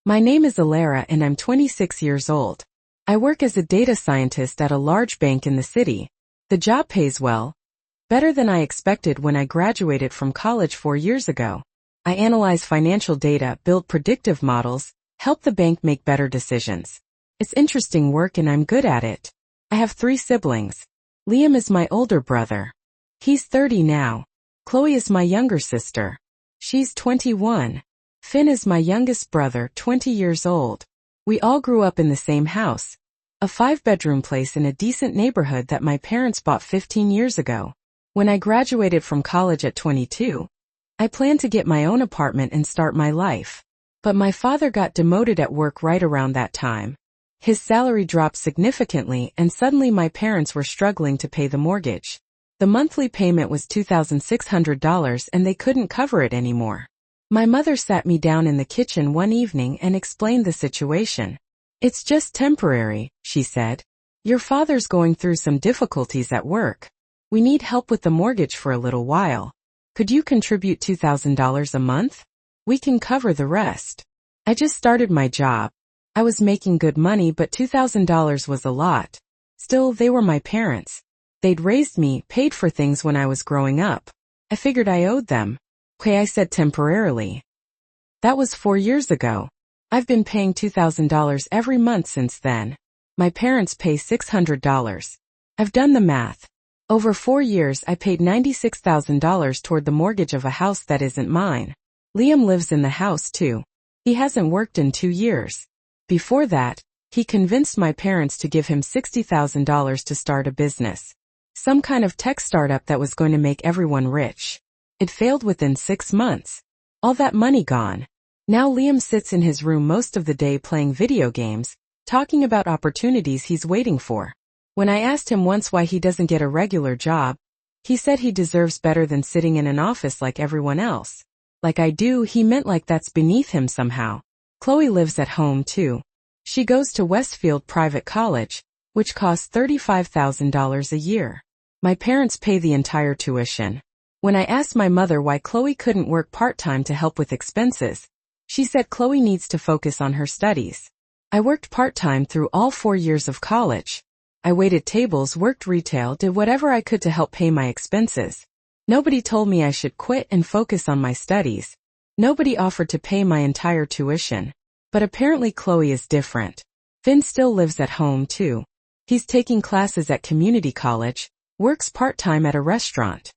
My name is Alara and I'm 26 years old. I work as a data scientist at a large bank in the city. The job pays well, better than I expected when I graduated from college 4 years ago. I analyze financial data, build predictive models, help the bank make better decisions. It's interesting work and I'm good at it. I have 3 siblings. Liam is my older brother. He's 30 now. Chloe is my younger sister. She's 21. Finn is my youngest brother, 20 years old. We all grew up in the same house. A 5-bedroom place in a decent neighborhood that my parents bought 15 years ago. When I graduated from college at 22, I planned to get my own apartment and start my life. But my father got demoted at work right around that time. His salary dropped significantly and suddenly my parents were struggling to pay the mortgage. The monthly payment was $2,600 and they couldn't cover it anymore. My mother sat me down in the kitchen one evening and explained the situation. "It's just temporary," she said. "Your father's going through some difficulties at work. We need help with the mortgage for a little while. Could you contribute $2,000 a month? We can cover the rest." I just started my job. I was making good money, but $2,000 was a lot. Still, they were my parents. They'd raised me, paid for things when I was growing up. I figured I owed them. "Okay," I said temporarily. That was 4 years ago. I've been paying $2,000 every month since then. My parents pay $600. I've done the math. Over 4 years I paid $96,000 toward the mortgage of a house that isn't mine. Liam lives in the house too. He hasn't worked in 2 years. Before that, he convinced my parents to give him $60,000 to start a business. Some kind of tech startup that was going to make everyone rich. It failed within 6 months. All that money gone. Now Liam sits in his room most of the day playing video games, talking about opportunities he's waiting for. When I asked him once why he doesn't get a regular job, he said he deserves better than sitting in an office like everyone else. Like I do, he meant like that's beneath him somehow. Chloe lives at home too. She goes to Westfield Private College, which costs $35,000 a year. My parents pay the entire tuition. When I asked my mother why Chloe couldn't work part-time to help with expenses, she said Chloe needs to focus on her studies. I worked part-time through all 4 years of college. I waited tables, worked retail, did whatever I could to help pay my expenses. Nobody told me I should quit and focus on my studies. Nobody offered to pay my entire tuition. But apparently Chloe is different. Finn still lives at home too. He's taking classes at community college, works part-time at a restaurant.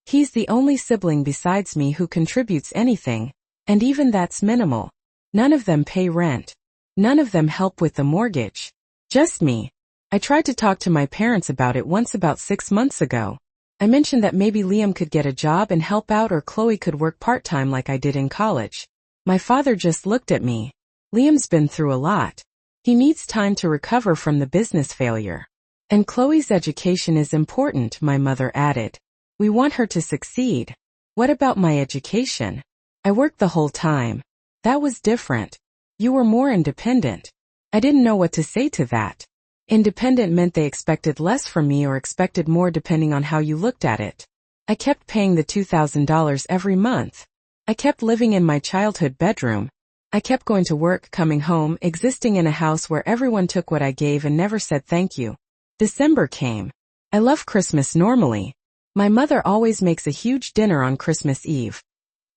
He's the only sibling besides me who contributes anything, and even that's minimal. None of them pay rent. None of them help with the mortgage. Just me. I tried to talk to my parents about it once about 6 months ago. I mentioned that maybe Liam could get a job and help out or Chloe could work part-time like I did in college. My father just looked at me. Liam's been through a lot. He needs time to recover from the business failure. And Chloe's education is important, my mother added. We want her to succeed. What about my education? I worked the whole time. That was different. You were more independent. I didn't know what to say to that. Independent meant they expected less from me or expected more depending on how you looked at it. I kept paying the $2,000 every month. I kept living in my childhood bedroom. I kept going to work, coming home, existing in a house where everyone took what I gave and never said thank you. December came. I love Christmas normally. My mother always makes a huge dinner on Christmas Eve.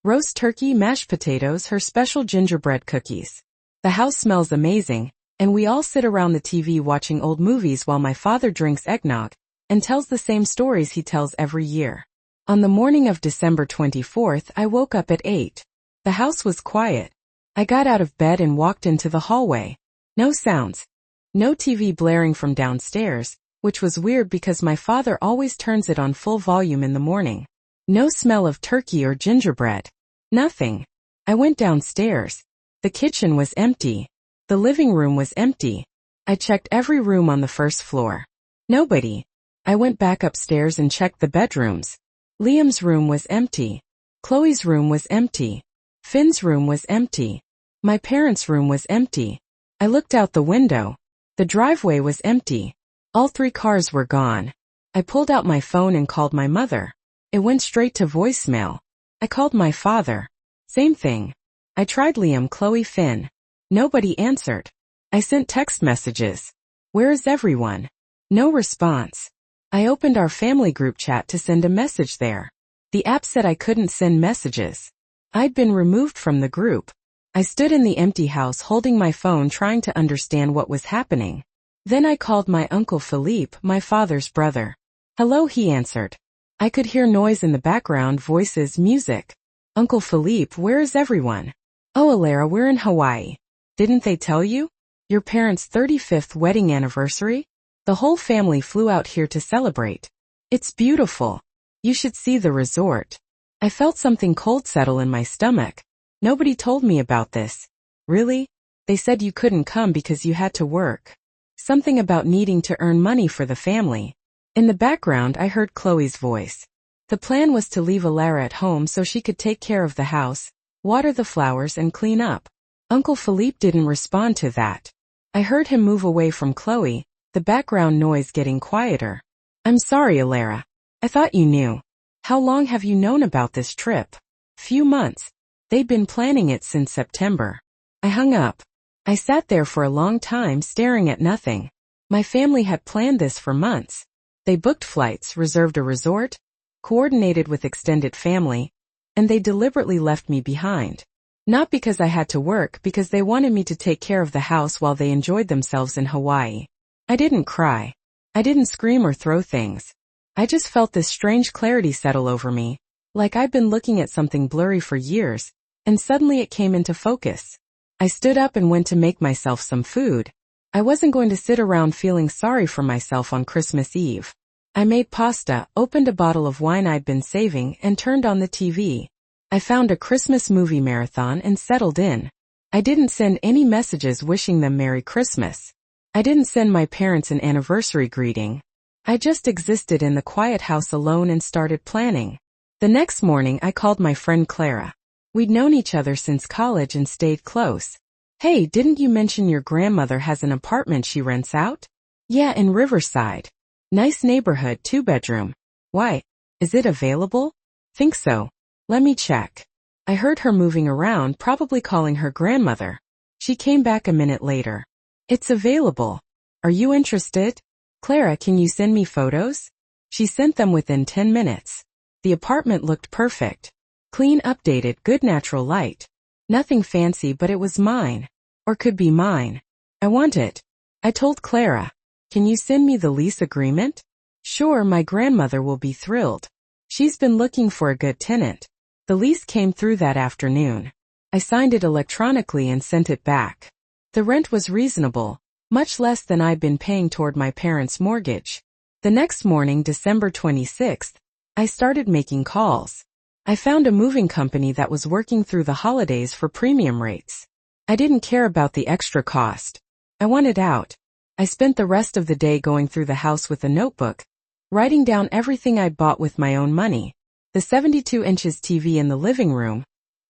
Roast turkey, mashed potatoes, her special gingerbread cookies. The house smells amazing, and we all sit around the TV watching old movies while my father drinks eggnog and tells the same stories he tells every year. On the morning of December 24th, I woke up at 8. The house was quiet. I got out of bed and walked into the hallway. No sounds. No TV blaring from downstairs, which was weird because my father always turns it on full volume in the morning. No smell of turkey or gingerbread. Nothing. I went downstairs. The kitchen was empty. The living room was empty. I checked every room on the first floor. Nobody. I went back upstairs and checked the bedrooms. Liam's room was empty. Chloe's room was empty. Finn's room was empty. My parents' room was empty. I looked out the window. The driveway was empty. All 3 cars were gone. I pulled out my phone and called my mother. It went straight to voicemail. I called my father. Same thing. I tried Liam, Chloe, Finn. Nobody answered. I sent text messages. Where is everyone? No response. I opened our family group chat to send a message there. The app said I couldn't send messages. I'd been removed from the group. I stood in the empty house holding my phone trying to understand what was happening. Then I called my Uncle Philippe, my father's brother. Hello, he answered. I could hear noise in the background, voices, music. Uncle Philippe, where is everyone? Oh, Alara, we're in Hawaii. Didn't they tell you? Your parents' 35th wedding anniversary? The whole family flew out here to celebrate. It's beautiful. You should see the resort. I felt something cold settle in my stomach. Nobody told me about this. Really? They said you couldn't come because you had to work. Something about needing to earn money for the family. In the background, I heard Chloe's voice. The plan was to leave Alara at home so she could take care of the house, water the flowers and clean up. Uncle Philippe didn't respond to that. I heard him move away from Chloe, the background noise getting quieter. I'm sorry, Alara. I thought you knew. How long have you known about this trip? Few months. They'd been planning it since September. I hung up. I sat there for a long time staring at nothing. My family had planned this for months. They booked flights, reserved a resort, coordinated with extended family, and they deliberately left me behind. Not because I had to work, because they wanted me to take care of the house while they enjoyed themselves in Hawaii. I didn't cry. I didn't scream or throw things. I just felt this strange clarity settle over me, like I'd been looking at something blurry for years, and suddenly it came into focus. I stood up and went to make myself some food. I wasn't going to sit around feeling sorry for myself on Christmas Eve. I made pasta, opened a bottle of wine I'd been saving, and turned on the TV. I found a Christmas movie marathon and settled in. I didn't send any messages wishing them Merry Christmas. I didn't send my parents an anniversary greeting. I just existed in the quiet house alone and started planning. The next morning I called my friend Clara. We'd known each other since college and stayed close. Hey, didn't you mention your grandmother has an apartment she rents out? Yeah, in Riverside. Nice neighborhood, 2-bedroom. Why? Is it available? Think so. Let me check. I heard her moving around, probably calling her grandmother. She came back a minute later. It's available. Are you interested? Clara, can you send me photos? She sent them within 10 minutes. The apartment looked perfect. Clean, updated, good natural light. Nothing fancy, but it was mine. Or could be mine. I want it. I told Clara. Can you send me the lease agreement? Sure, my grandmother will be thrilled. She's been looking for a good tenant. The lease came through that afternoon. I signed it electronically and sent it back. The rent was reasonable, much less than I'd been paying toward my parents' mortgage. The next morning, December 26th, I started making calls. I found a moving company that was working through the holidays for premium rates. I didn't care about the extra cost. I wanted out. I spent the rest of the day going through the house with a notebook, writing down everything I'd bought with my own money. The 72 inches TV in the living room,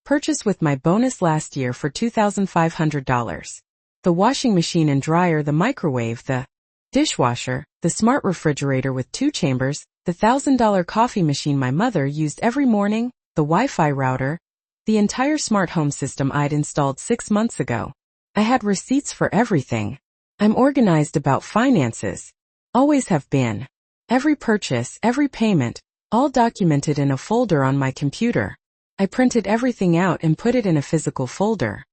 purchased with my bonus last year for $2,500. The washing machine and dryer, the microwave, the dishwasher, the smart refrigerator with 2 chambers, the $1,000 coffee machine my mother used every morning, the Wi-Fi router, the entire smart home system I'd installed 6 months ago. I had receipts for everything. I'm organized about finances. Always have been. Every purchase, every payment, all documented in a folder on my computer. I printed everything out and put it in a physical folder.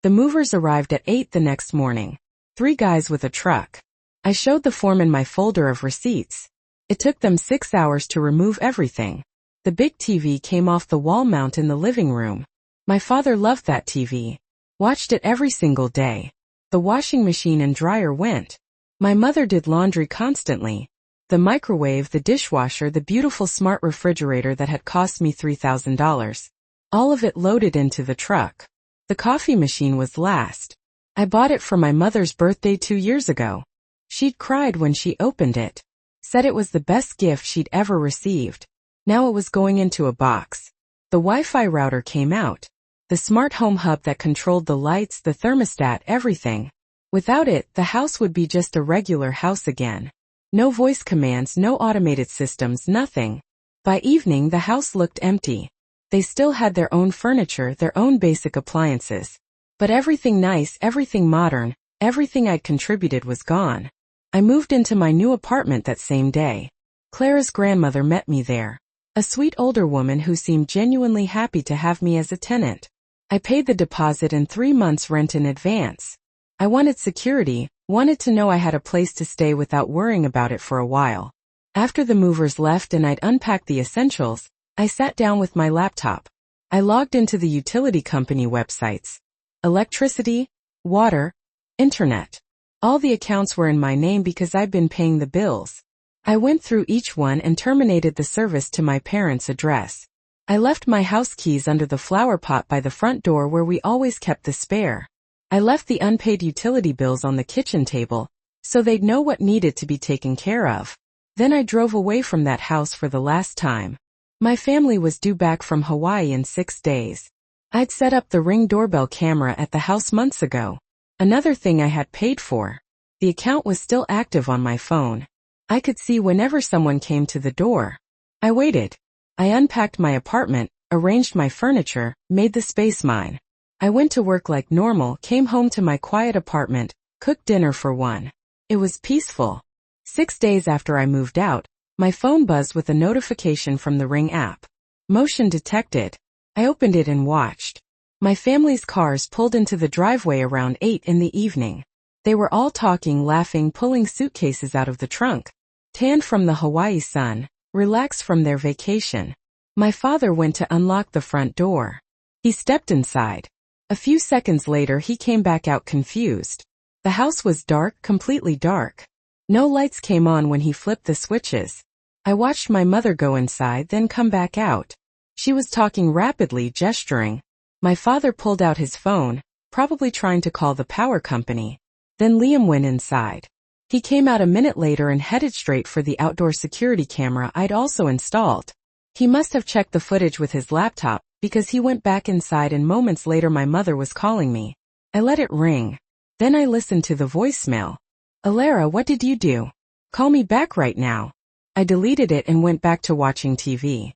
The movers arrived at 8 the next morning. 3 guys with a truck. I showed the foreman my folder of receipts. It took them 6 hours to remove everything. The big TV came off the wall mount in the living room. My father loved that TV. Watched it every single day. The washing machine and dryer went. My mother did laundry constantly. The microwave, the dishwasher, the beautiful smart refrigerator that had cost me $3,000. All of it loaded into the truck. The coffee machine was last. I bought it for my mother's birthday 2 years ago. She'd cried when she opened it. Said it was the best gift she'd ever received. Now it was going into a box. The Wi-Fi router came out. The smart home hub that controlled the lights, the thermostat, everything. Without it, the house would be just a regular house again. No voice commands, no automated systems, nothing. By evening, the house looked empty. They still had their own furniture, their own basic appliances. But everything nice, everything modern, everything I'd contributed was gone. I moved into my new apartment that same day. Clara's grandmother met me there. A sweet older woman who seemed genuinely happy to have me as a tenant. I paid the deposit and 3 months' rent in advance. I wanted security, wanted to know I had a place to stay without worrying about it for a while. After the movers left and I'd unpacked the essentials, I sat down with my laptop. I logged into the utility company websites. Electricity, water, internet. All the accounts were in my name because I'd been paying the bills. I went through each one and terminated the service to my parents' address. I left my house keys under the flower pot by the front door where we always kept the spare. I left the unpaid utility bills on the kitchen table, so they'd know what needed to be taken care of. Then I drove away from that house for the last time. My family was due back from Hawaii in 6 days. I'd set up the Ring doorbell camera at the house months ago. Another thing I had paid for. The account was still active on my phone. I could see whenever someone came to the door. I waited. I unpacked my apartment, arranged my furniture, made the space mine. I went to work like normal, came home to my quiet apartment, cooked dinner for one. It was peaceful. 6 days after I moved out, my phone buzzed with a notification from the Ring app. Motion detected. I opened it and watched. My family's cars pulled into the driveway around 8 in the evening. They were all talking, laughing, pulling suitcases out of the trunk. Tanned from the Hawaii sun, relaxed from their vacation. My father went to unlock the front door. He stepped inside. A few seconds later he came back out confused. The house was dark, completely dark. No lights came on when he flipped the switches. I watched my mother go inside, then come back out. She was talking rapidly, gesturing. My father pulled out his phone, probably trying to call the power company. Then Liam went inside. He came out a minute later and headed straight for the outdoor security camera I'd also installed. He must have checked the footage with his laptop, because he went back inside and moments later my mother was calling me. I let it ring. Then I listened to the voicemail. Alara, what did you do? Call me back right now. I deleted it and went back to watching TV.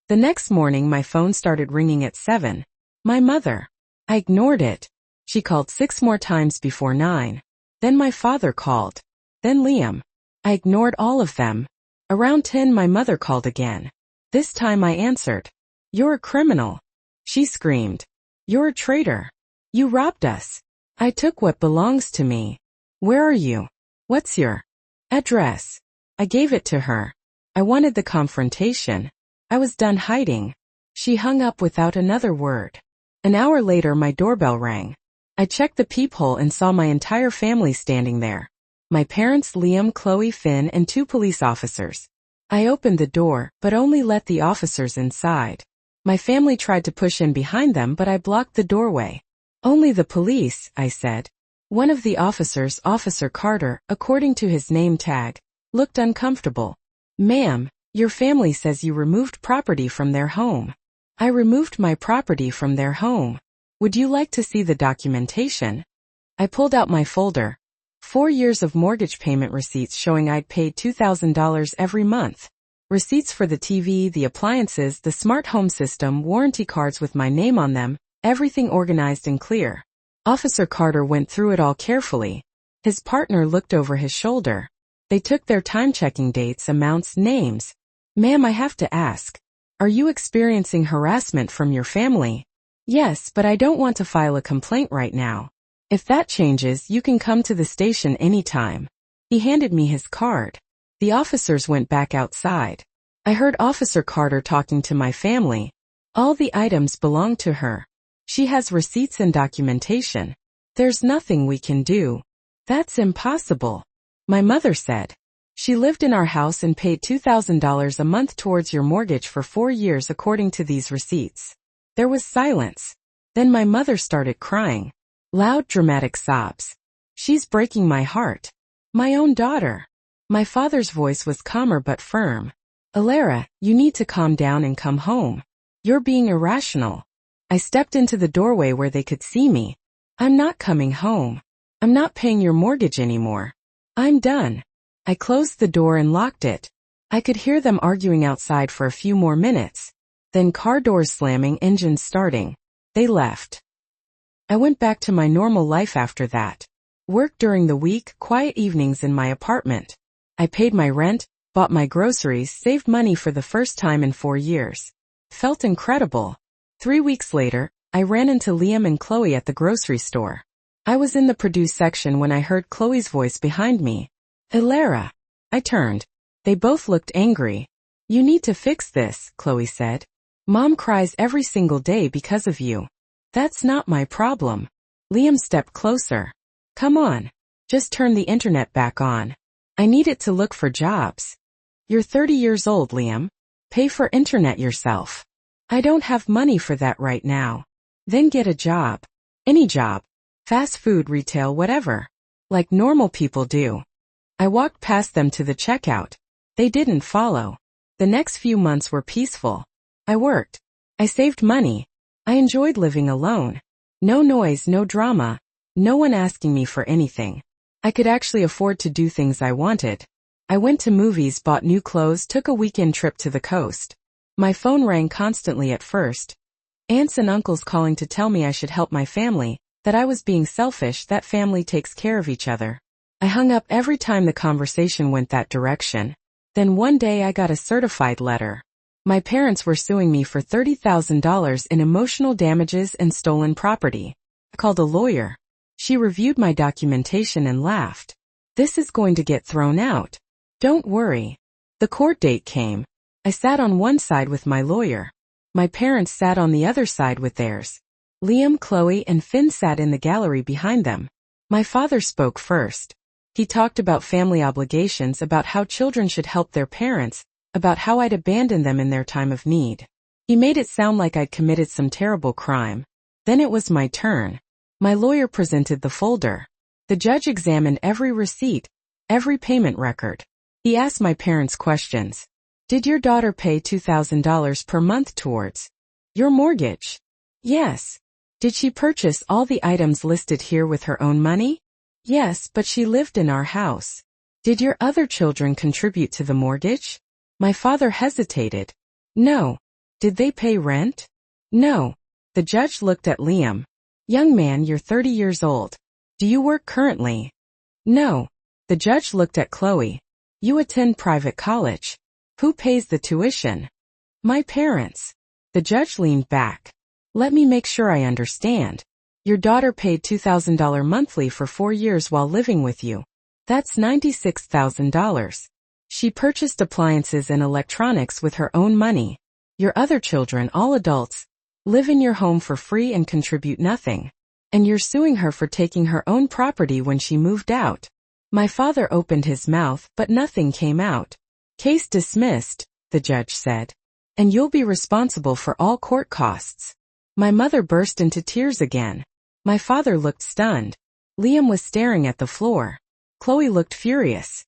The next morning my phone started ringing at 7. My mother. I ignored it. She called 6 more times before 9. Then my father called. Then Liam. I ignored all of them. Around 10 my mother called again. This time I answered. You're a criminal. She screamed. You're a traitor. You robbed us. I took what belongs to me. Where are you? What's your address? I gave it to her. I wanted the confrontation. I was done hiding. She hung up without another word. An hour later my doorbell rang. I checked the peephole and saw my entire family standing there. My parents, Liam, Chloe, Finn, and 2 police officers. I opened the door, but only let the officers inside. My family tried to push in behind them, but I blocked the doorway. Only the police, I said. One of the officers, Officer Carter, according to his name tag, looked uncomfortable. Ma'am, your family says you removed property from their home. I removed my property from their home. Would you like to see the documentation? I pulled out my folder. 4 years of mortgage payment receipts showing I'd paid $2,000 every month. Receipts for the TV, the appliances, the smart home system, warranty cards with my name on them, everything organized and clear. Officer Carter went through it all carefully. His partner looked over his shoulder. They took their time checking dates, amounts, names. Ma'am, I have to ask. Are you experiencing harassment from your family? Yes, but I don't want to file a complaint right now. If that changes, you can come to the station anytime. He handed me his card. The officers went back outside. I heard Officer Carter talking to my family. All the items belong to her. She has receipts and documentation. There's nothing we can do. That's impossible. My mother said. She lived in our house and paid $2,000 a month towards your mortgage for 4 years according to these receipts. There was silence. Then my mother started crying. Loud, dramatic sobs. She's breaking my heart. My own daughter. My father's voice was calmer but firm. Alara, you need to calm down and come home. You're being irrational. I stepped into the doorway where they could see me. I'm not coming home. I'm not paying your mortgage anymore. I'm done. I closed the door and locked it. I could hear them arguing outside for a few more minutes. Then car doors slamming, engines starting. They left. I went back to my normal life after that. Work during the week, quiet evenings in my apartment. I paid my rent, bought my groceries, saved money for the first time in 4 years. Felt incredible. 3 weeks later, I ran into Liam and Chloe at the grocery store. I was in the produce section when I heard Chloe's voice behind me. Ilara. I turned. They both looked angry. You need to fix this, Chloe said. Mom cries every single day because of you. That's not my problem. Liam stepped closer. Come on. Just turn the internet back on. I need it to look for jobs. You're 30 years old, Liam. Pay for internet yourself. I don't have money for that right now. Then get a job. Any job. Fast food, retail, whatever. Like normal people do. I walked past them to the checkout. They didn't follow. The next few months were peaceful. I worked. I saved money. I enjoyed living alone. No noise, no drama. No one asking me for anything. I could actually afford to do things I wanted. I went to movies, bought new clothes, took a weekend trip to the coast. My phone rang constantly at first. Aunts and uncles calling to tell me I should help my family, that I was being selfish, that family takes care of each other. I hung up every time the conversation went that direction. Then one day I got a certified letter. My parents were suing me for $30,000 in emotional damages and stolen property. I called a lawyer. She reviewed my documentation and laughed. This is going to get thrown out. Don't worry. The court date came. I sat on one side with my lawyer. My parents sat on the other side with theirs. Liam, Chloe, and Finn sat in the gallery behind them. My father spoke first. He talked about family obligations, about how children should help their parents, about how I'd abandoned them in their time of need. He made it sound like I'd committed some terrible crime. Then it was my turn. My lawyer presented the folder. The judge examined every receipt, every payment record. He asked my parents questions. Did your daughter pay $2,000 per month towards your mortgage? Yes. Did she purchase all the items listed here with her own money? Yes, but she lived in our house. Did your other children contribute to the mortgage? My father hesitated. No. Did they pay rent? No. The judge looked at Liam. Young man, you're 30 years old. Do you work currently? No. The judge looked at Chloe. You attend private college. Who pays the tuition? My parents. The judge leaned back. Let me make sure I understand. Your daughter paid $2,000 monthly for 4 years while living with you. That's $96,000. She purchased appliances and electronics with her own money. Your other children, all adults, live in your home for free and contribute nothing. And you're suing her for taking her own property when she moved out. My father opened his mouth, but nothing came out. Case dismissed, the judge said. And you'll be responsible for all court costs. My mother burst into tears again. My father looked stunned. Liam was staring at the floor. Chloe looked furious.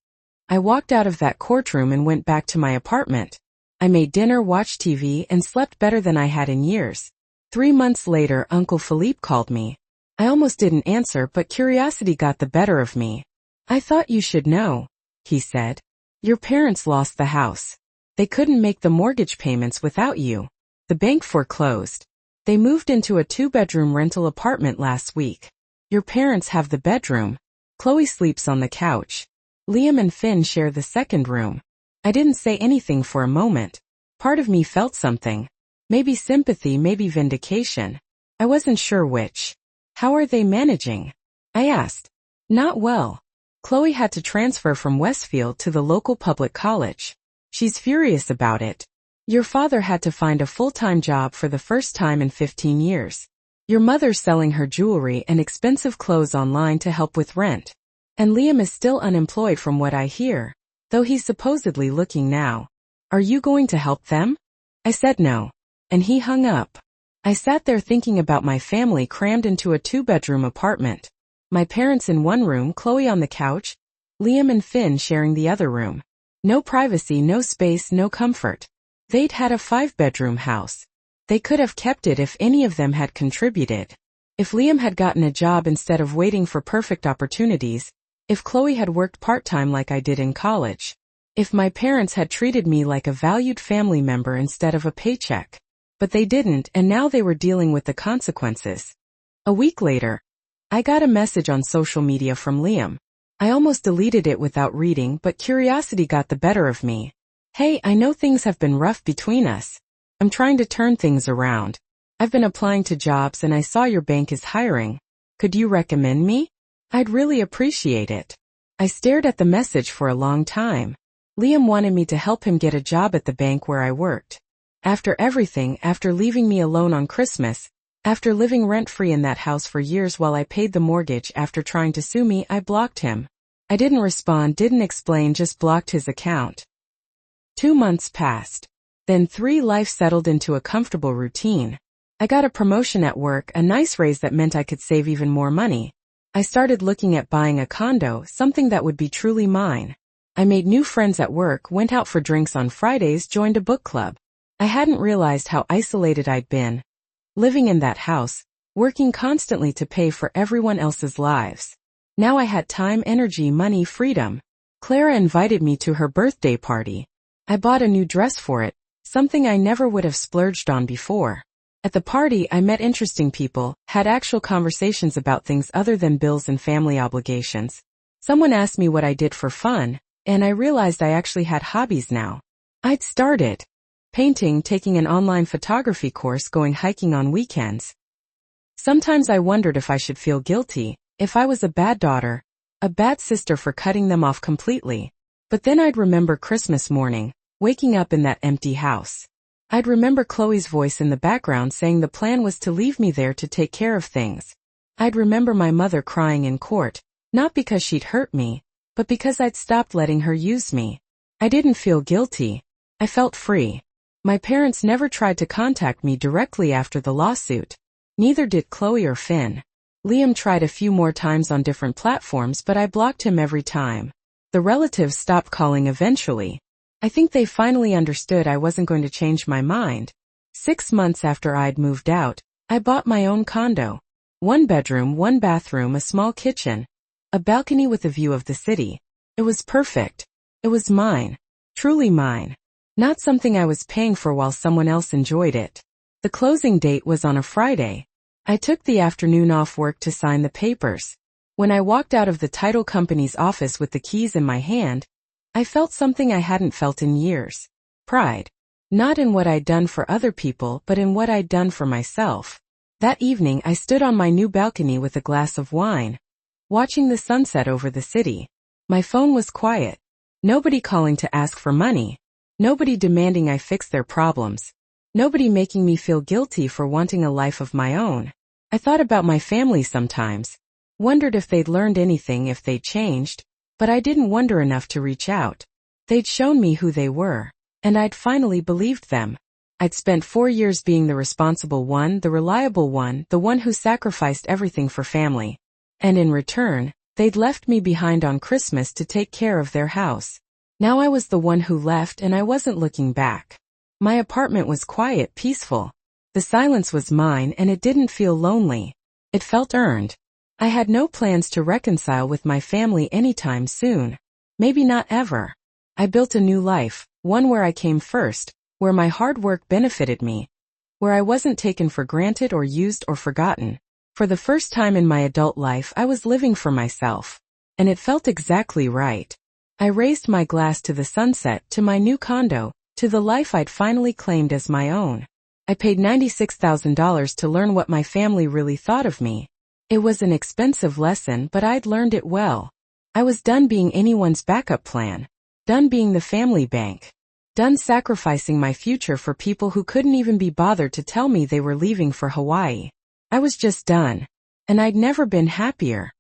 I walked out of that courtroom and went back to my apartment. I made dinner, watched TV, and slept better than I had in years. 3 months later, Uncle Philippe called me. I almost didn't answer, but curiosity got the better of me. I thought you should know, he said. Your parents lost the house. They couldn't make the mortgage payments without you. The bank foreclosed. They moved into a 2-bedroom rental apartment last week. Your parents have the bedroom. Chloe sleeps on the couch. Liam and Finn share the second room. I didn't say anything for a moment. Part of me felt something. Maybe sympathy, maybe vindication. I wasn't sure which. How are they managing? I asked. Not well. Chloe had to transfer from Westfield to the local public college. She's furious about it. Your father had to find a full-time job for the first time in 15 years. Your mother's selling her jewelry and expensive clothes online to help with rent. And Liam is still unemployed from what I hear, though he's supposedly looking now. Are you going to help them? I said no. And he hung up. I sat there thinking about my family crammed into a 2-bedroom apartment. My parents in one room, Chloe on the couch, Liam and Finn sharing the other room. No privacy, no space, no comfort. They'd had a 5-bedroom house. They could have kept it if any of them had contributed. If Liam had gotten a job instead of waiting for perfect opportunities, if Chloe had worked part-time like I did in college, if my parents had treated me like a valued family member instead of a paycheck. But they didn't, and now they were dealing with the consequences. A week later, I got a message on social media from Liam. I almost deleted it without reading, but curiosity got the better of me. Hey, I know things have been rough between us. I'm trying to turn things around. I've been applying to jobs and I saw your bank is hiring. Could you recommend me? I'd really appreciate it. I stared at the message for a long time. Liam wanted me to help him get a job at the bank where I worked. After everything, after leaving me alone on Christmas, after living rent-free in that house for years while I paid the mortgage, after trying to sue me, I blocked him. I didn't respond, didn't explain, just blocked his account. 2 months passed. Then 3. Life settled into a comfortable routine. I got a promotion at work, a nice raise that meant I could save even more money. I started looking at buying a condo, something that would be truly mine. I made new friends at work, went out for drinks on Fridays, joined a book club. I hadn't realized how isolated I'd been. Living in that house, working constantly to pay for everyone else's lives. Now I had time, energy, money, freedom. Clara invited me to her birthday party. I bought a new dress for it, something I never would have splurged on before. At the party, I met interesting people, had actual conversations about things other than bills and family obligations. Someone asked me what I did for fun, and I realized I actually had hobbies now. I'd started painting, taking an online photography course, going hiking on weekends. Sometimes I wondered if I should feel guilty, if I was a bad daughter, a bad sister for cutting them off completely. But then I'd remember Christmas morning, waking up in that empty house. I'd remember Chloe's voice in the background saying the plan was to leave me there to take care of things. I'd remember my mother crying in court, not because she'd hurt me, but because I'd stopped letting her use me. I didn't feel guilty. I felt free. My parents never tried to contact me directly after the lawsuit. Neither did Chloe or Finn. Liam tried a few more times on different platforms, but I blocked him every time. The relatives stopped calling eventually. I think they finally understood I wasn't going to change my mind. 6 months after I'd moved out, I bought my own condo. 1 bedroom, 1 bathroom, a small kitchen, a balcony with a view of the city. It was perfect. It was mine. Truly mine. Not something I was paying for while someone else enjoyed it. The closing date was on a Friday. I took the afternoon off work to sign the papers. When I walked out of the title company's office with the keys in my hand, I felt something I hadn't felt in years. Pride. Not in what I'd done for other people, but in what I'd done for myself. That evening I stood on my new balcony with a glass of wine, watching the sunset over the city. My phone was quiet. Nobody calling to ask for money. Nobody demanding I fix their problems. Nobody making me feel guilty for wanting a life of my own. I thought about my family sometimes. Wondered if they'd learned anything, if they'd changed. But I didn't wonder enough to reach out. They'd shown me who they were, and I'd finally believed them. I'd spent 4 years being the responsible one, the reliable one, the one who sacrificed everything for family. And in return, they'd left me behind on Christmas to take care of their house. Now I was the one who left, and I wasn't looking back. My apartment was quiet, peaceful. The silence was mine, and it didn't feel lonely. It felt earned. I had no plans to reconcile with my family anytime soon. Maybe not ever. I built a new life, one where I came first, where my hard work benefited me, where I wasn't taken for granted or used or forgotten. For the first time in my adult life, I was living for myself. And it felt exactly right. I raised my glass to the sunset, to my new condo, to the life I'd finally claimed as my own. I paid $96,000 to learn what my family really thought of me. It was an expensive lesson, but I'd learned it well. I was done being anyone's backup plan. Done being the family bank. Done sacrificing my future for people who couldn't even be bothered to tell me they were leaving for Hawaii. I was just done. And I'd never been happier.